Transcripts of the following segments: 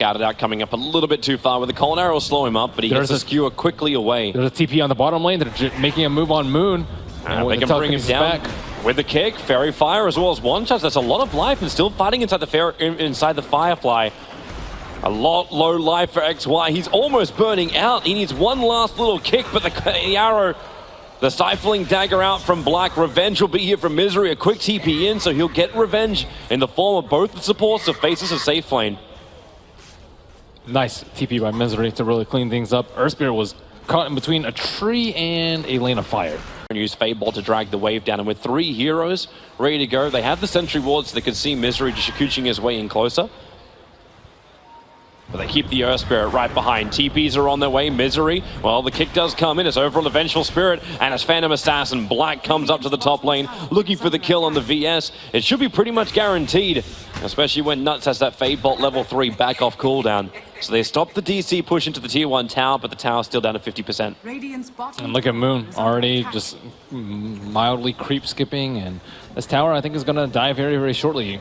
Scouted out, coming up a little bit too far with the cold arrow will slow him up, but he gets the skewer quickly away. There's a TP on the bottom lane. They're making a move on Moon. They can bring him down with the kick, Fairy Fire as well as one shot. That's a lot of life and still fighting inside the Firefly. A lot low life for XY. He's almost burning out. He needs one last little kick, but the arrow, the stifling dagger out from Black. Revenge will be here from Misery. A quick TP in, so he'll get revenge in the form of both the supports of Faceless and safe lane. Nice TP by Misery to really clean things up. Ar1sE was caught in between a tree and a lane of fire. Use Fadeball to drag the wave down, and with 3 heroes ready to go, they have the sentry wards so they can see Misery just shikuching his way in closer. But they keep the Earth Spirit right behind. TPs are on their way. Misery, well, the kick does come in. It's over on the Vengeful Spirit, and as Phantom Assassin, Black comes up to the top lane, looking for the kill on the VS. It should be pretty much guaranteed, especially when Nuts has that Fadebolt level 3 back off cooldown. So they stop the DC push into the tier 1 tower, but the tower's still down to 50%. And look at Moon, already just mildly creep skipping, and this tower I think is going to die very, very shortly.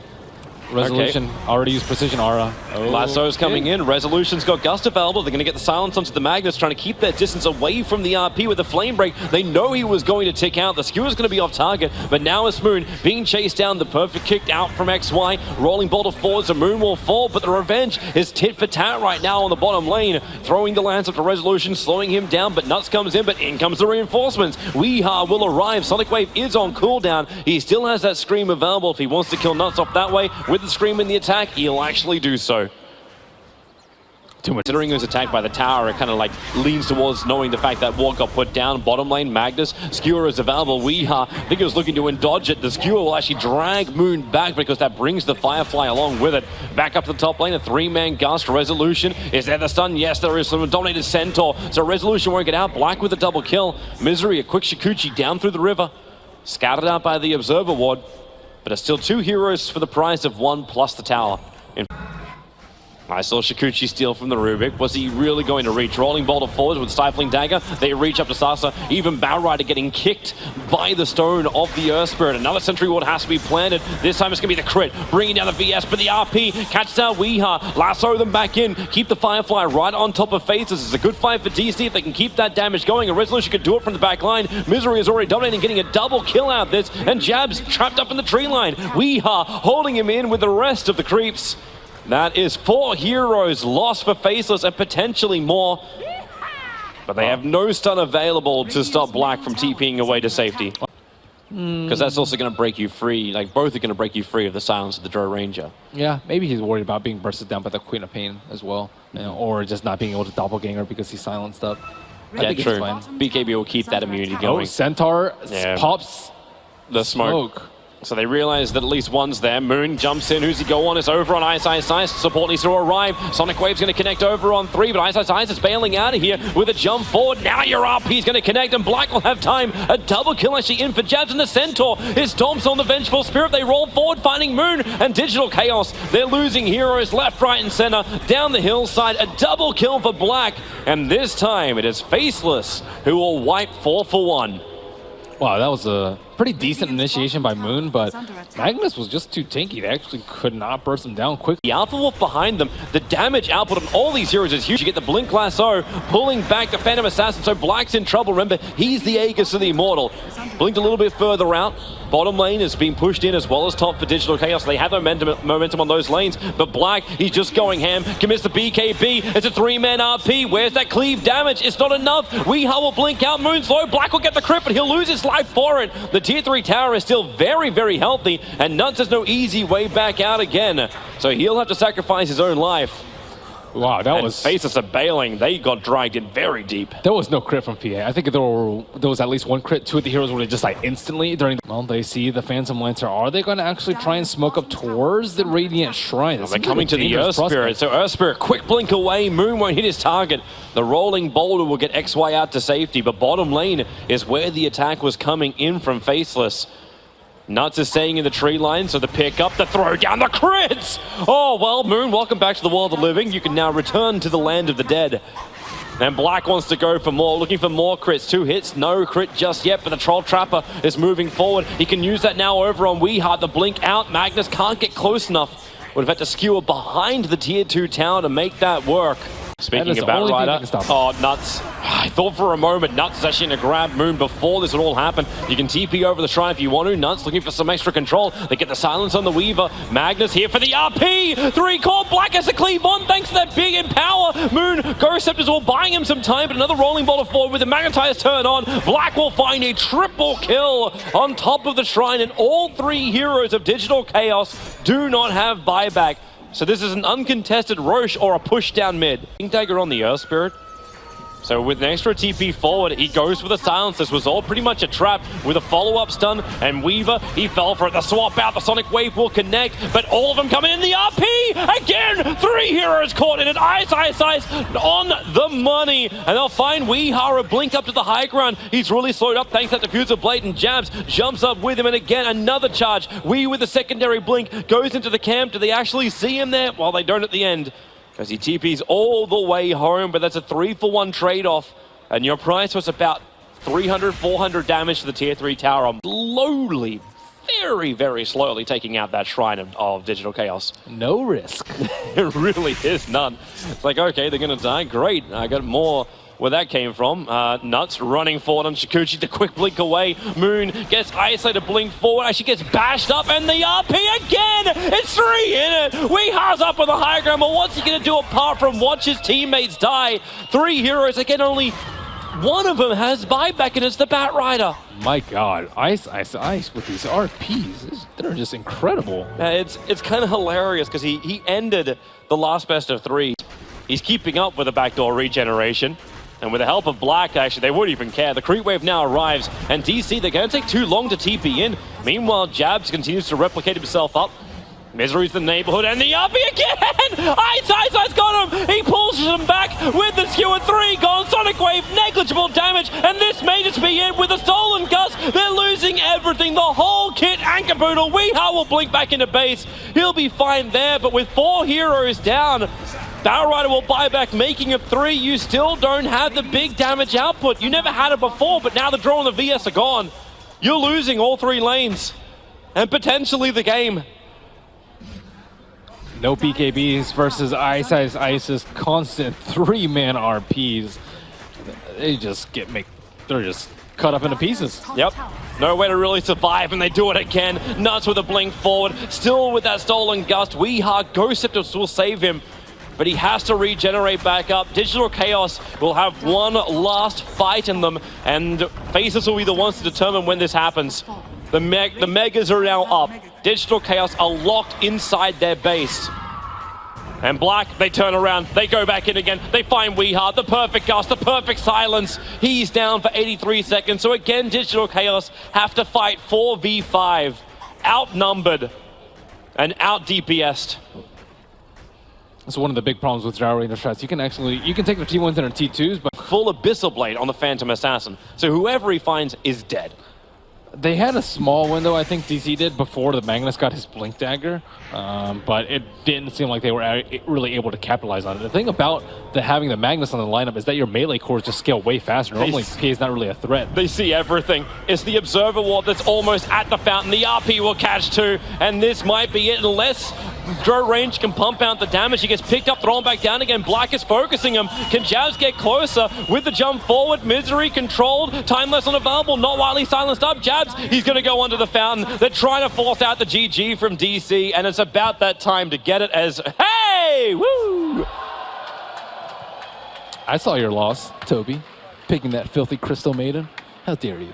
Resolution already used Precision Aura. Lasso's coming in. Resolution's got Gust available. They're going to get the silence onto the Magnus, trying to keep their distance away from the RP with the Flame Break. They know he was going to tick out. The skewer's going to be off target, but now it's Moon being chased down. The perfect kick out from XY. Rolling boulder forward, so Moon will fall, but the revenge is tit for tat right now on the bottom lane. Throwing the lance up to Resolution, slowing him down, but Nuts comes in, but in comes the reinforcements. Weehaw will arrive. Sonic Wave is on cooldown. He still has that Scream available if he wants to kill Nuts off that way. With the Scream in the attack, he'll actually do so. Too much. Considering he was attacked by the tower, it kind of like leans towards knowing the fact that ward got put down. Bottom lane, Magnus, skewer is available. Weehaw, I think he was looking to dodge it. The skewer will actually drag Moon back because that brings the Firefly along with it. Back up to the top lane, a 3-man Gust. Resolution, is there the stun? Yes, there is. Some dominated Centaur, so Resolution won't get out. Black with a double kill. Misery, a quick Shikuchi down through the river. Scouted out by the Observer ward. But it's still 2 heroes for the price of 1 plus the tower. I saw Shikuchi steal from the Rubik. Was he really going to reach? Rolling boulder forwards with Stifling Dagger. They reach up to Sasa. Even Bowrider getting kicked by the stone of the Earth Spirit. Another Sentry Ward has to be planted. This time it's going to be the crit. Bringing down the VS, but the RP catches out Weehaw. Lasso them back in. Keep the Firefly right on top of Faces. It's a good fight for DC if they can keep that damage going. A Resolution could do it from the back line. Misery is already dominating, getting a double kill out of this. And Jab's trapped up in the tree line. Weehaw holding him in with the rest of the creeps. That is 4 heroes lost for Faceless and potentially more. But they have no stun available to stop Black from TPing away to safety. Because that's also going to break you free. Like, both are going to break you free of the silence of the Drow Ranger. Yeah, maybe he's worried about being bursted down by the Queen of Pain as well. You know, or just not being able to doppelganger because he's silenced up. Yeah, true. BKB will keep that immunity going. Oh, Centaur pops the smoke. So they realize that at least one's there. Moon jumps in. Who's he go on? It's over on iceiceice. Support needs to arrive. Sonic Wave's going to connect over on 3, but iceiceice is bailing out of here with a jump forward. Now your RP's going to connect, and Black will have time. A double kill actually in for Jabs, and the Centaur. His Stomps on the Vengeful Spirit. They roll forward, finding Moon and Digital Chaos. They're losing heroes left, right, and center. Down the hillside, a double kill for Black. And this time it is Faceless who will wipe 4 for 1. Wow, that was a pretty decent initiation by Moon, but Magnus was just too tanky. They actually could not burst him down quickly. The Alpha Wolf behind them, the damage output on all these heroes is huge. You get the Blink Lasso, pulling back the Phantom Assassin, so Black's in trouble. Remember, he's the Aegis of the Immortal. Blinked a little bit further out. Bottom lane is being pushed in as well as top for Digital Chaos. They have momentum on those lanes, but Black, he's just going ham. Commits the BKB. It's a 3-man RP. Where's that cleave damage? It's not enough. Weehaw will blink out. Moon's low. Black will get the crit, but he'll lose his life for it. The tier 3 tower is still very, very healthy, and Nuts has no easy way back out again. So he'll have to sacrifice his own life. Wow, that was... Faceless are bailing. They got dragged in very deep. There was no crit from PA. I think there was at least 1 crit. 2 of the heroes were just like instantly during... Well, they see the Phantom Lancer. Are they going to actually try and smoke up towards the Radiant Shrine? They're coming to the Earth Spirit. So Earth Spirit, quick blink away. Moon won't hit his target. The rolling boulder will get XY out to safety. But bottom lane is where the attack was coming in from Faceless. Nuts is staying in the tree line, so the pick up, the throw down, the crits! Oh, well, Moon, welcome back to the world of living. You can now return to the land of the dead. And Black wants to go for more, looking for more crits. 2 hits, no crit just yet, but the Troll Trapper is moving forward. He can use that now over on Weehaw. The blink out, Magnus can't get close enough. would have had to skewer behind the tier 2 tower to make that work. Speaking of Batrider, oh, Nuts. I thought for a moment Nuts is actually going to grab Moon before this would all happen. You can TP over the shrine if you want to. Nuts looking for some extra control. They get the silence on the Weaver. Magnus here for the RP. 3 core. Black has to cleave on thanks to that big empower. Moon, Ghost Scepters all buying him some time, but another rolling boulder forward with the Magnetized turn on. Black will find a triple kill on top of the shrine, and all 3 heroes of Digital Chaos do not have buyback. So this is an uncontested Roche or a push down mid. King Dagger on the Earth Spirit. So with an extra TP forward, he goes for the silence. This was all pretty much a trap with a follow-up stun. And Weaver, he fell for it. The swap out, the Sonic Wave will connect, but all of them coming in the RP! Again, 3 heroes caught in it. iceiceice on the money. And they'll find Weehara blink up to the high ground. He's really slowed up thanks to that Diffuser Blade, and Jabs jumps up with him. And again, another charge. Wee with the secondary blink goes into the camp. Do they actually see him there? Well, they don't at the end, as he TPs all the way home, but that's a 3-for-1 trade-off, and your price was about 300, 400 damage to the tier 3 tower. I'm slowly, very, very slowly taking out that shrine of Digital Chaos. No risk. It really is none. It's like, okay, they're going to die. Great. I got more where that came from. Nuts running forward on Shukuchi, the quick blink away. Moon gets isolated, blink forward, actually gets bashed up, and the RP again! It's 3 in it! Weehara's up on the high ground, but what's he gonna do apart from watch his teammates die? 3 heroes, again, only one of them has buyback, and it's the Batrider. My God, iceiceice with these RPs, they're just incredible. It's kind of hilarious, because he ended the last best of 3. He's keeping up with the backdoor regeneration. And with the help of Black, actually, they wouldn't even care. The creep wave now arrives, and DC, they're going to take too long to TP in. Meanwhile, Jabs continues to replicate himself up. Misery's the neighborhood, and the RP again! iceiceice got him! He pulls him back with the skewer. 3 gone. Sonic Wave, negligible damage, and this may just be it with the Stolen Gust. They're losing everything, the whole kit and caboodle. Weehara will blink back into base. He'll be fine there, but with 4 heroes down, Batrider will buy back, making it 3. You still don't have the big damage output. You never had it before, but now the draw and the VS are gone. You're losing all 3 lanes, and potentially the game. No BKBs versus iceiceice's constant 3-man RPs. They just they're just cut up into pieces. Yep. No way to really survive, and they do it again. Nuts with a blink forward, still with that Stolen Gust. Weehara, Ghost Scepters will save him, but he has to regenerate back up. Digital Chaos will have one last fight in them, and Faceless will be the ones to determine when this happens. The Megas are now up. Digital Chaos are locked inside their base. And Black, they turn around, they go back in again, they find Weehara, the perfect gust, the perfect silence. He's down for 83 seconds, so again, Digital Chaos have to fight 4v5. Outnumbered and out-DPS'd. That's one of the big problems with Drow Ranger strats. You can take their T1s and their T2s, but full Abyssal Blade on the Phantom Assassin. So whoever he finds is dead. they had a small window, I think DC did, before the Magnus got his Blink Dagger, but it didn't seem like they were really able to capitalize on it. The thing about having the Magnus on the lineup is that your melee cores just scale way faster. Normally, PA is not really a threat. They see everything. It's the Observer Ward that's almost at the fountain. The RP will catch too, and this might be it unless Drow Range can pump out the damage. He gets picked up, thrown back down again. Black is focusing him. Can Jabs get closer with the jump forward? Misery controlled. Time less unavailable. Not while he's silenced up. Jabs, he's going to go under the fountain. They're trying to force out the GG from DC, and it's about that time to get it as, hey, woo! I saw your loss, Toby, picking that filthy Crystal Maiden. How dare you?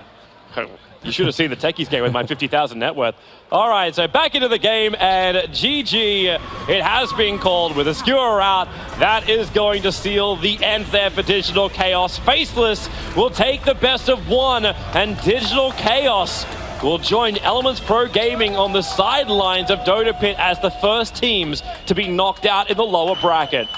You should have seen the Techies game with my 50,000 net worth. All right, so back into the game, and GG, it has been called with a skewer out. That is going to seal the end there for Digital Chaos. Faceless will take the best of one, and Digital Chaos will join Elements Pro Gaming on the sidelines of Dota Pit as the first teams to be knocked out in the lower bracket.